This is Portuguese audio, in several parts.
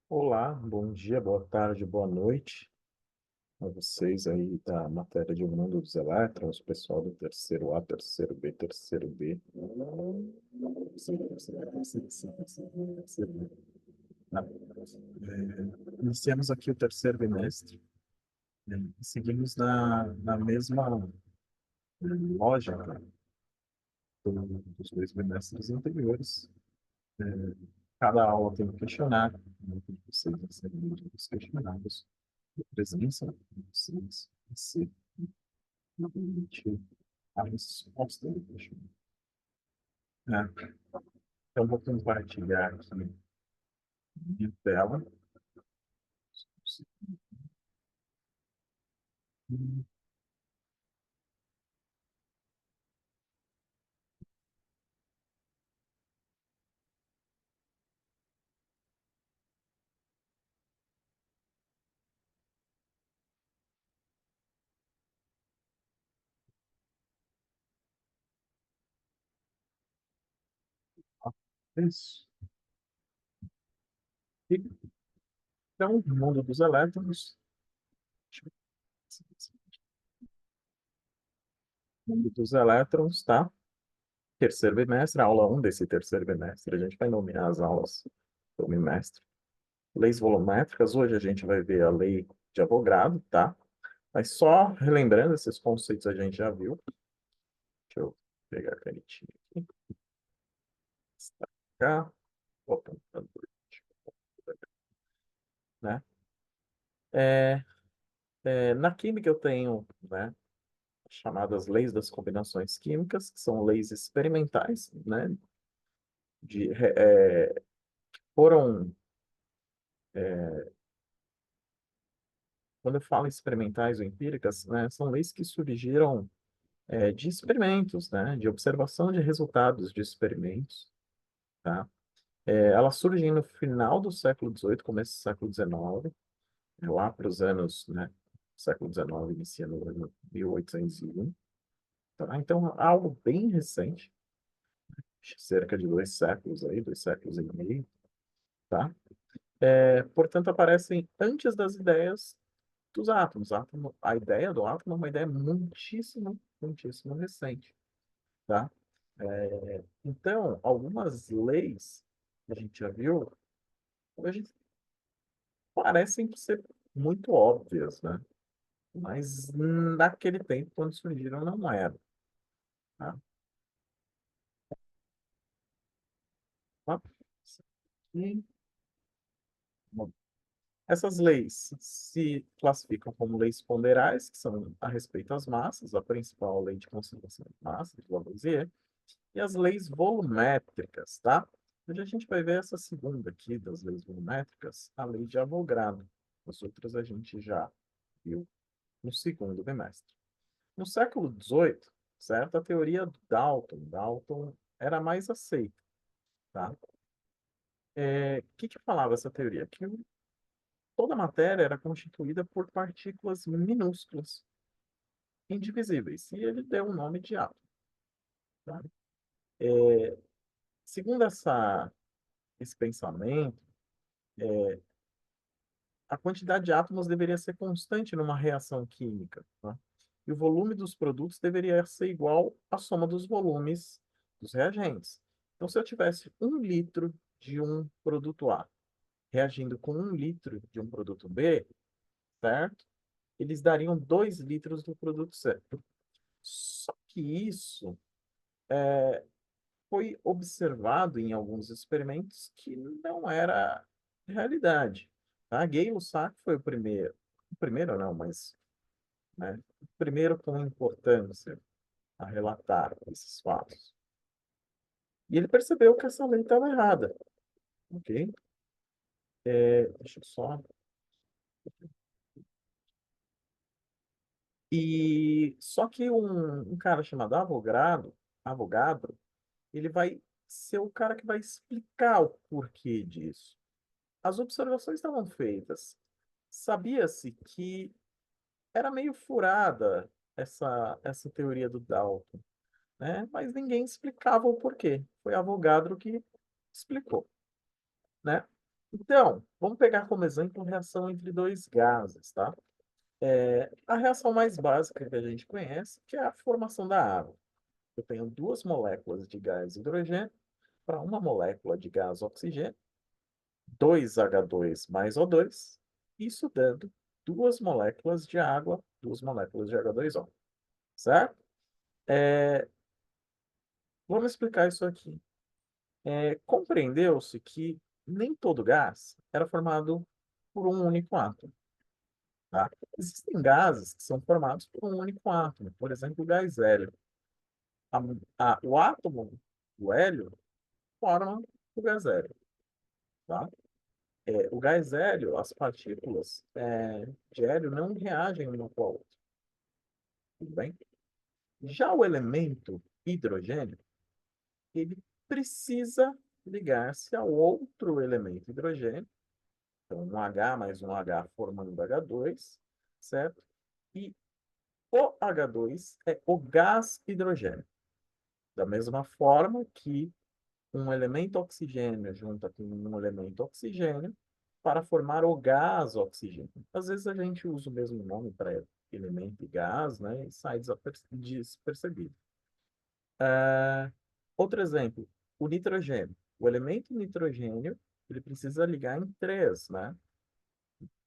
Olá, bom dia, boa tarde, boa noite a vocês aí da matéria de O Mundo dos Elétrons, pessoal do terceiro A, terceiro B, terceiro B. Terceiro B. Ah, Iniciamos aqui o terceiro bimestre, né, e seguimos na mesma lógica dos dois bimestres anteriores. Cada aula tem um questionário, né, que vocês recebem os questionários de presença, vocês recebem novamente a resposta do questionário. É, então, vou compartilhar aqui minha tela. Isso. E, então, o mundo dos elétrons. Mundo dos elétrons, tá? Terceiro bimestre, aula um desse terceiro bimestre. A gente vai nomear as aulas do bimestre. Leis volumétricas. Hoje a gente vai ver a lei de Avogadro, tá? Mas só relembrando, esses conceitos a gente já viu. Deixa eu pegar a canetinha aqui. Destacar. Opa, né? É, na química eu tenho, né, chamadas leis das combinações químicas, que são leis experimentais, né, foram, quando eu falo experimentais ou empíricas, né, são leis que surgiram de experimentos, né, de observação de resultados de experimentos, tá? Elas surgem no final do século XVIII, começo do século XIX, lá para os anos, né, século XIX, inicia no ano 1801, tá? Então, algo bem recente, cerca de 2 séculos aí, 2 séculos e meio, tá? Portanto, aparecem antes das ideias dos átomos. A ideia do átomo é uma ideia muitíssimo, muitíssimo recente, tá? Então, algumas leis que a gente já viu, hoje parecem ser muito óbvias, né? Mas naquele tempo, quando surgiram, não era, tá? E, bom, essas leis se classificam como leis ponderais, que são a respeito às massas, a principal lei de conservação de massas, de Lavoisier, e as leis volumétricas, tá? Hoje a gente vai ver essa segunda aqui das leis volumétricas, a lei de Avogadro. As outras a gente já viu no segundo bimestre. No século XVIII, certo? A teoria do Dalton era mais aceita, tá? Que falava essa teoria? Que toda matéria era constituída por partículas minúsculas, indivisíveis, e ele deu o nome de átomo, tá? Segundo esse pensamento, a quantidade de átomos deveria ser constante numa reação química, tá? E o volume dos produtos deveria ser igual à soma dos volumes dos reagentes. Então, se eu tivesse 1 litro de um produto A reagindo com 1 litro de um produto B, certo? Eles dariam 2 litros do produto C. Só que isso foi observado em alguns experimentos que não era realidade. Tá? Gay-Lussac foi o primeiro não, mas, né, o primeiro com importância a relatar esses fatos. E ele percebeu que essa lei estava errada, ok? Deixa eu só... E só que um cara chamado Avogadro, ele vai ser o cara que vai explicar o porquê disso. As observações estavam feitas. Sabia-se que era meio furada essa teoria do Dalton, né? Mas ninguém explicava o porquê. Foi Avogadro que explicou, né? Então, vamos pegar como exemplo a reação entre dois gases, tá? A reação mais básica que a gente conhece, que é a formação da água. Eu tenho duas moléculas de gás hidrogênio para uma molécula de gás oxigênio, 2H2 mais O2, isso dando duas moléculas de água, duas moléculas de H2O, certo? Vamos explicar isso aqui. Compreendeu-se que nem todo gás era formado por um único átomo, tá? Existem gases que são formados por um único átomo, por exemplo, o gás hélio. O átomo do hélio forma o gás hélio, tá? O gás hélio, as partículas de hélio não reagem uma com a outra, tudo bem? Já o elemento hidrogênio, ele precisa ligar-se ao outro elemento hidrogênio, então um H mais um H formando H2, certo? E o H2 é o gás hidrogênio. Da mesma forma que um elemento oxigênio junta com um elemento oxigênio para formar o gás oxigênio. Às vezes a gente usa o mesmo nome para elemento e gás, né? E sai despercebido. Outro exemplo, o nitrogênio. O elemento nitrogênio, ele precisa ligar em três, né?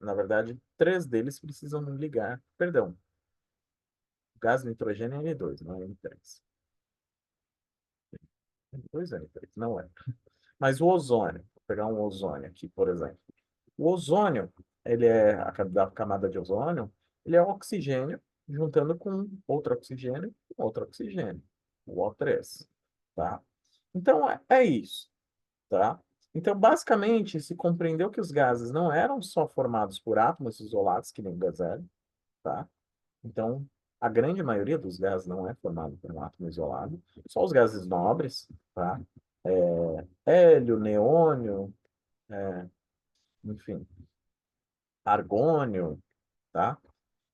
Na verdade, três deles precisam ligar. Perdão, o gás nitrogênio é N2, não é N3. N2 é N3, não é. Mas o ozônio, vou pegar um ozônio aqui, por exemplo. O ozônio, ele é da camada de ozônio, ele é o oxigênio juntando com outro oxigênio, o O3, tá? Então, é isso, tá? Então, basicamente, se compreendeu que os gases não eram só formados por átomos isolados, que nem o gás hélio, tá? Então, a grande maioria dos gases não é formado por um átomo isolado, só os gases nobres, tá? Hélio, neônio, enfim, argônio, tá?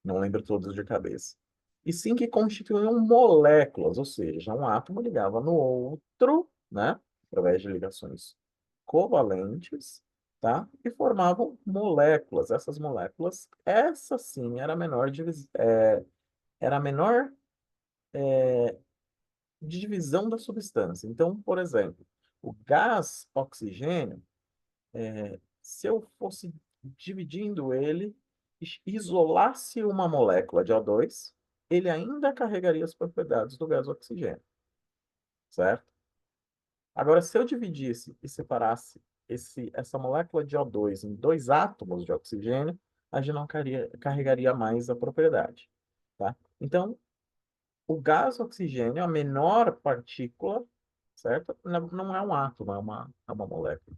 Não lembro todos de cabeça. E sim que constituíam moléculas, ou seja, um átomo ligava no outro, né? Através de ligações covalentes, tá? E formavam moléculas. Essas moléculas, essa sim era a menor divisão da substância. Então, por exemplo, o gás oxigênio, se eu fosse dividindo ele, isolasse uma molécula de O2, ele ainda carregaria as propriedades do gás oxigênio, certo? Agora, se eu dividisse e separasse essa molécula de O2 em dois átomos de oxigênio, a gente não carregaria mais a propriedade, tá? Então, o gás oxigênio, a menor partícula, certo? Não é um átomo, é uma molécula.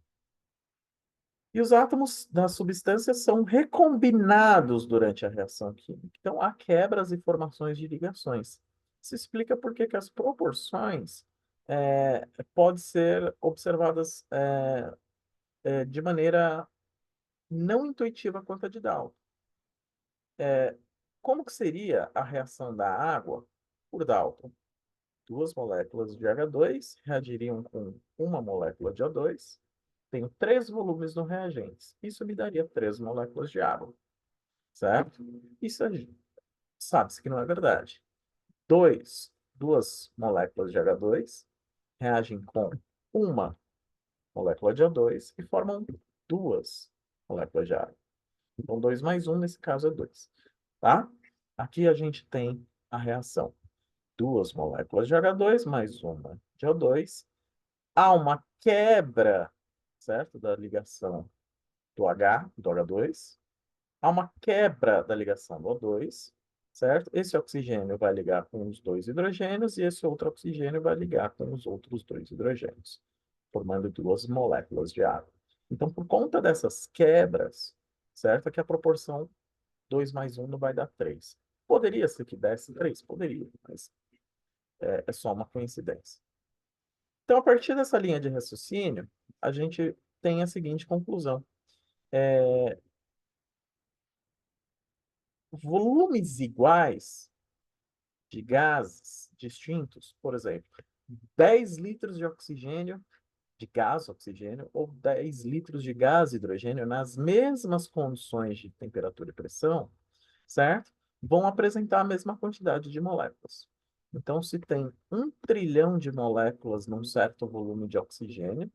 E os átomos das substâncias são recombinados durante a reação química. Então, há quebras e formações de ligações. Isso explica por que as proporções podem ser observadas de maneira não intuitiva quanto a de Dalton. Como que seria a reação da água por Dalton? Duas moléculas de H2 reagiriam com uma molécula de O2. Tenho três volumes no reagente. Isso me daria três moléculas de água, certo? Isso sabe-se que não é verdade. Duas moléculas de H2 reagem com uma molécula de O2 e formam duas moléculas de água. Então, 2 mais um nesse caso é 2, tá? Aqui a gente tem a reação. Duas moléculas de H2 mais uma de O2. Há uma quebra, certo? Da ligação do H2. Há uma quebra da ligação do O2, certo? Esse oxigênio vai ligar com os dois hidrogênios e esse outro oxigênio vai ligar com os outros dois hidrogênios, formando duas moléculas de água. Então, por conta dessas quebras, certo? É que a proporção 2 mais um não vai dar 3. Poderia ser que desse 3? Poderia, mas é só uma coincidência. Então, a partir dessa linha de raciocínio, a gente tem a seguinte conclusão. Volumes iguais de gases distintos, por exemplo, 10 litros de oxigênio de gás oxigênio ou 10 litros de gás hidrogênio nas mesmas condições de temperatura e pressão, certo? Vão apresentar a mesma quantidade de moléculas. Então, se tem 1 trilhão de moléculas num certo volume de oxigênio,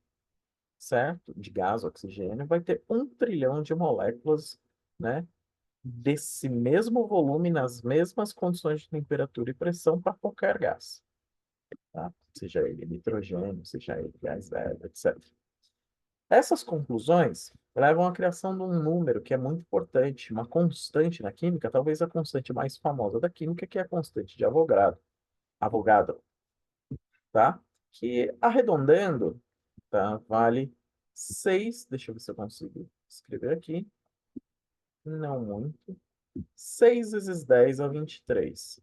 certo? De gás oxigênio, vai ter 1 trilhão de moléculas, né? Desse mesmo volume nas mesmas condições de temperatura e pressão para qualquer gás, tá? Seja ele nitrogênio, seja ele gás leve, etc. Essas conclusões levam à criação de um número que é muito importante, uma constante na química, talvez a constante mais famosa da química, que é a constante de Avogadro, tá? Que arredondando, tá? Vale 6. Deixa eu ver se eu consigo escrever aqui, não muito, 6 vezes 10 a 23,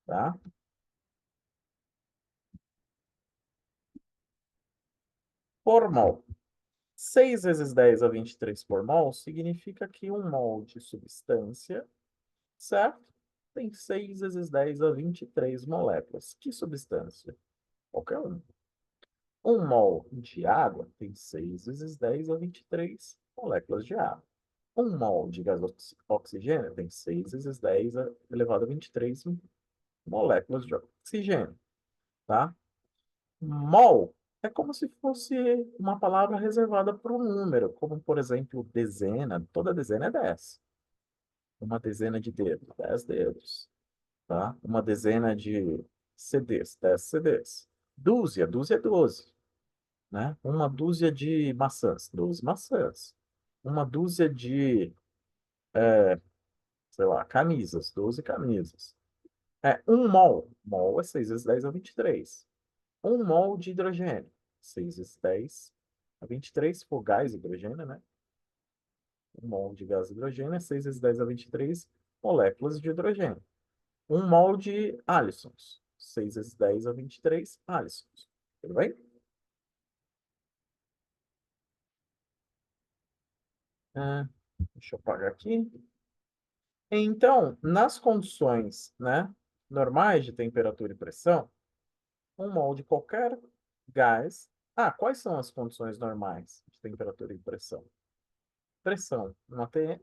tá? Por mol. 6 vezes 10 a 23 por mol significa que 1 mol de substância, certo? Tem 6 vezes 10 a 23 moléculas. Que substância? Qualquer um. 1 mol de água tem 6 vezes 10 a 23 moléculas de água. 1 mol de gás oxigênio tem 6 vezes 10 elevado a 23 moléculas de oxigênio, tá? Mol é como se fosse uma palavra reservada para um número, como, por exemplo, dezena. Toda dezena é 10. Uma dezena de dedos, 10 dedos, tá? Uma dezena de CDs, 10 CDs. Dúzia é 12, né? Uma dúzia de maçãs, 12 maçãs. Uma dúzia de, sei lá, camisas, 12 camisas. 1 mol. Mol é 6 vezes 10 a 23. 1 mol de hidrogênio. 6 vezes 10 a 23, se for gás hidrogênio, né? 1 mol de gás hidrogênio é 6 vezes 10 a 23 moléculas de hidrogênio. 1 mol de Alisons. 6 vezes 10 a 23 Alisons. Tudo bem? Ah, deixa eu apagar aqui. Então, nas condições, né, normais de temperatura e pressão, 1 mol de qualquer gás. Quais são as condições normais de temperatura e pressão? Pressão no ATM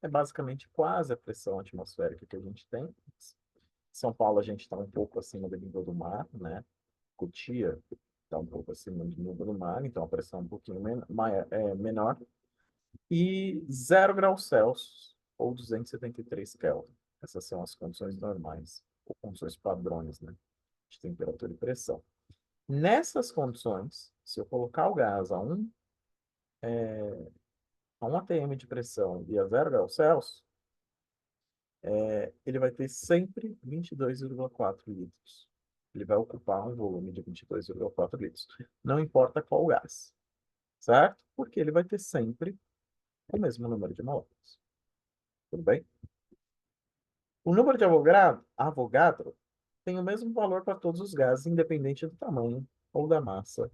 é basicamente quase a pressão atmosférica que a gente tem. São Paulo a gente está um pouco acima do nível do mar, né? Cotia está um pouco acima do nível do mar, então a pressão é um pouquinho menor. E 0 graus Celsius, ou 273 Kelvin. Essas são as condições normais, ou condições padrões, né? De temperatura e pressão. Nessas condições, se eu colocar o gás a 1 atm de pressão e a 0 graus Celsius, ele vai ter sempre 22,4 litros. Ele vai ocupar um volume de 22,4 litros. Não importa qual gás, certo? Porque ele vai ter sempre o mesmo número de moléculas. Tudo bem? O número de Avogadro tem o mesmo valor para todos os gases, independente do tamanho ou da massa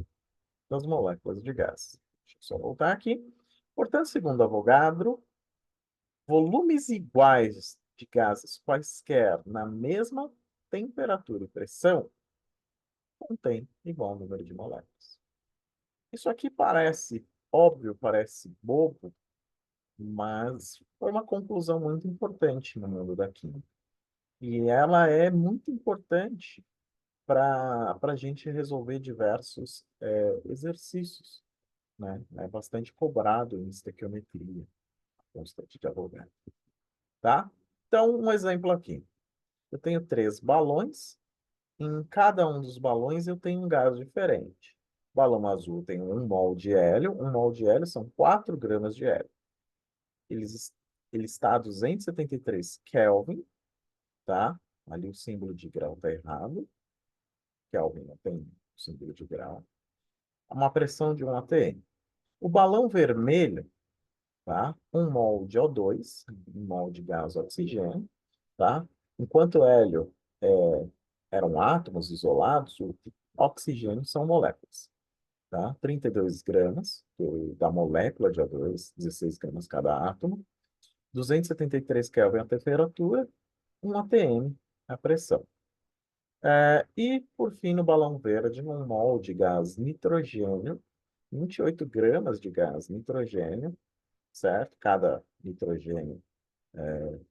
das moléculas de gás. Deixa eu só voltar aqui. Portanto, segundo Avogadro, volumes iguais de gases quaisquer na mesma temperatura e pressão contém igual número de moléculas. Isso aqui parece óbvio, parece bobo, mas foi uma conclusão muito importante no mundo da química. E ela é muito importante para a gente resolver diversos exercícios, né? É bastante cobrado em estequiometria, constante de Avogadro, tá? Então, um exemplo aqui. Eu tenho 3 balões. Em cada um dos balões eu tenho um gás diferente. O balão azul tem 1 mol de hélio. 1 mol de hélio são 4 gramas de hélio. Ele está a 273 Kelvin, tá? Ali o símbolo de grau está errado. Kelvin não tem o símbolo de grau. Uma pressão de 1 atm. O balão vermelho, tá? 1 mol de O2, 1 mol de gás oxigênio, tá? Enquanto o hélio eram átomos isolados, o oxigênio são moléculas, tá? 32 gramas da molécula de O2, 16 gramas cada átomo, 273 Kelvin a temperatura, 1 atm a pressão. E, por fim, no balão verde, um mol de gás nitrogênio, 28 gramas de gás nitrogênio, certo? Cada nitrogênio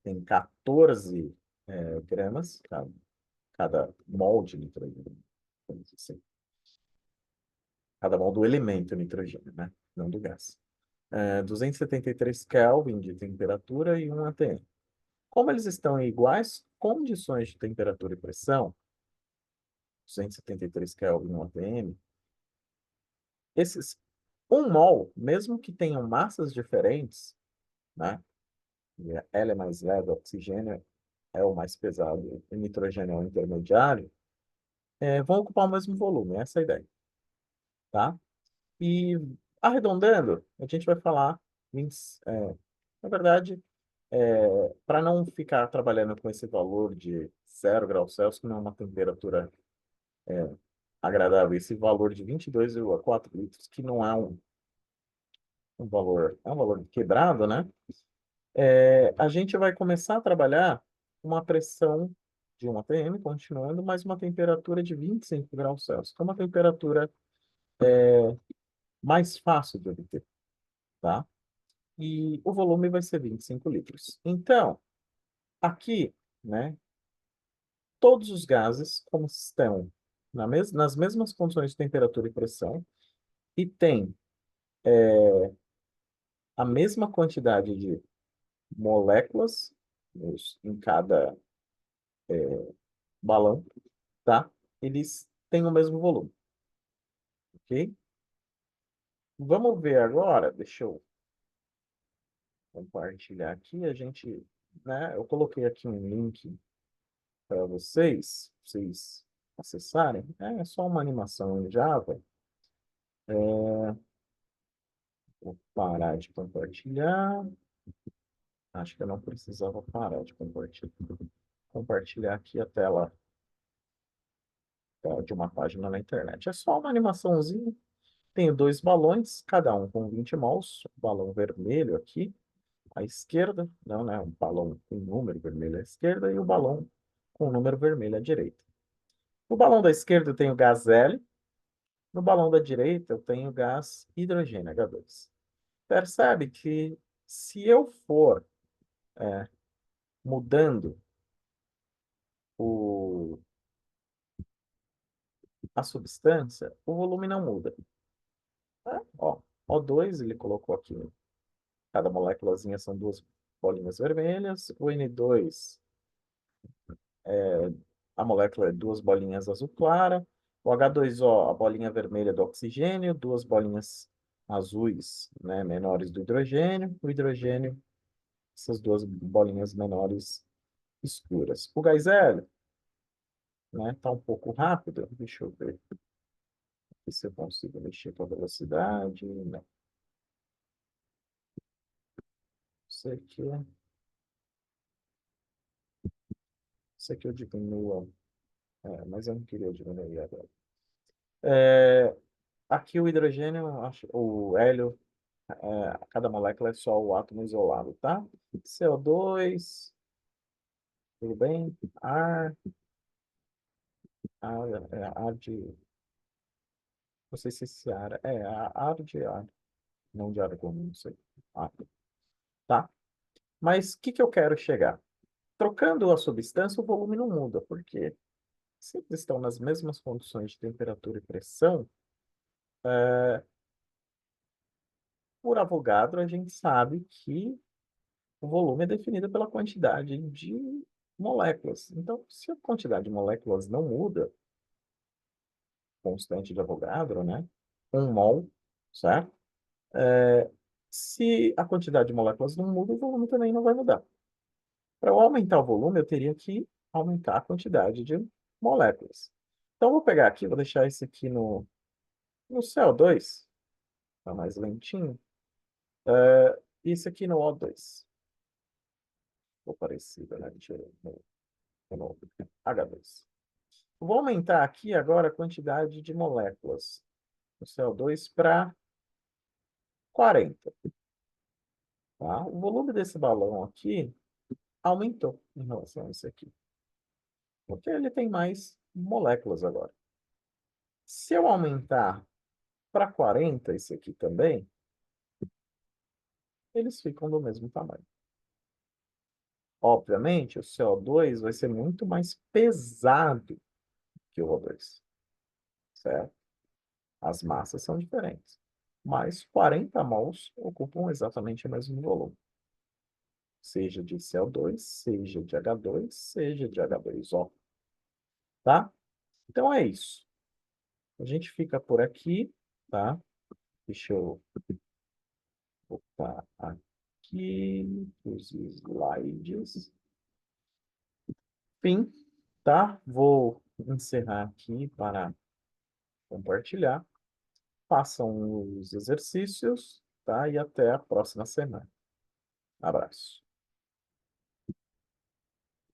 tem 14 gramas, cada mol de nitrogênio, vamos dizer assim. Cada mol do elemento nitrogênio, né? Não do gás. 273 Kelvin de temperatura e 1 atm. Como eles estão em iguais condições de temperatura e pressão, 273 Kelvin e 1 atm, esses 1 mol, mesmo que tenham massas diferentes, né? Ela é mais leve, o oxigênio é o mais pesado, o nitrogênio é o intermediário, vão ocupar o mesmo volume, essa é a ideia, tá? E arredondando, a gente vai falar, 20, na verdade, para não ficar trabalhando com esse valor de 0 graus Celsius, que não é uma temperatura agradável, esse valor de 22,4 litros, que não é um valor, é um valor quebrado, né? A gente vai começar a trabalhar uma pressão de 1 atm, continuando, mas uma temperatura de 25 graus Celsius, que é uma temperatura mais fácil de obter, tá? E o volume vai ser 25 litros. Então, aqui, né, todos os gases, como estão nas mesmas condições de temperatura e pressão, e tem a mesma quantidade de moléculas em cada balão, tá? Eles têm o mesmo volume, ok? Vamos ver agora, deixa eu compartilhar aqui, né, eu coloquei aqui um link para vocês acessarem, é só uma animação em Java. Vou parar de compartilhar. Acho que eu não precisava parar de compartilhar. Compartilhar aqui a tela de uma página na internet. É só uma animaçãozinha. Tenho dois balões, cada um com 20 mols. O balão vermelho aqui à esquerda, não, né? Um balão com número vermelho à esquerda e o balão com número vermelho à direita. No balão da esquerda eu tenho gás L, no balão da direita eu tenho gás hidrogênio, H2. Percebe que se eu for mudando o, a substância, o volume não muda. Tá? Ó, O2 ele colocou aqui, cada moléculazinha são duas bolinhas vermelhas, o N2 a molécula é duas bolinhas azul clara. O H2O, a bolinha vermelha do oxigênio, duas bolinhas azuis, né, menores do hidrogênio. O hidrogênio, essas duas bolinhas menores escuras. O gás hélio, né, tá um pouco rápido. Deixa eu ver se eu consigo mexer com a velocidade. Não. Isso aqui eu diminuo, mas eu não queria diminuir agora. É, aqui o hidrogênio, o hélio, cada molécula é só o átomo isolado, tá? CO2, tudo bem? Ar, ar de. Não sei se esse ar. Ar de ar. Não de argônio, não sei. Ar, tá? Mas o que que eu quero chegar? Trocando a substância, o volume não muda, porque sempre estão nas mesmas condições de temperatura e pressão. Por Avogadro, a gente sabe que o volume é definido pela quantidade de moléculas. Então, se a quantidade de moléculas não muda, constante de Avogadro, né? 1 mol, certo? Se a quantidade de moléculas não muda, o volume também não vai mudar. Para eu aumentar o volume, eu teria que aumentar a quantidade de moléculas. Então, eu vou pegar aqui, vou deixar esse aqui no CO2, tá mais lentinho, e esse aqui no O2. Ficou parecido, né? Deixa eu no H2. Vou aumentar aqui agora a quantidade de moléculas no CO2 para 40. Tá? O volume desse balão aqui aumentou em relação a esse aqui. Porque ele tem mais moléculas agora. Se eu aumentar para 40 esse aqui também, eles ficam do mesmo tamanho. Obviamente, o CO2 vai ser muito mais pesado que o O2, certo? As massas são diferentes, mas 40 mols ocupam exatamente o mesmo volume, seja de CO2, seja de H2, seja de H2O, tá? Então é isso. A gente fica por aqui, tá? Deixa eu botar aqui os slides. Fim, tá? Vou encerrar aqui para compartilhar. Façam os exercícios, tá? E até a próxima semana. Abraço.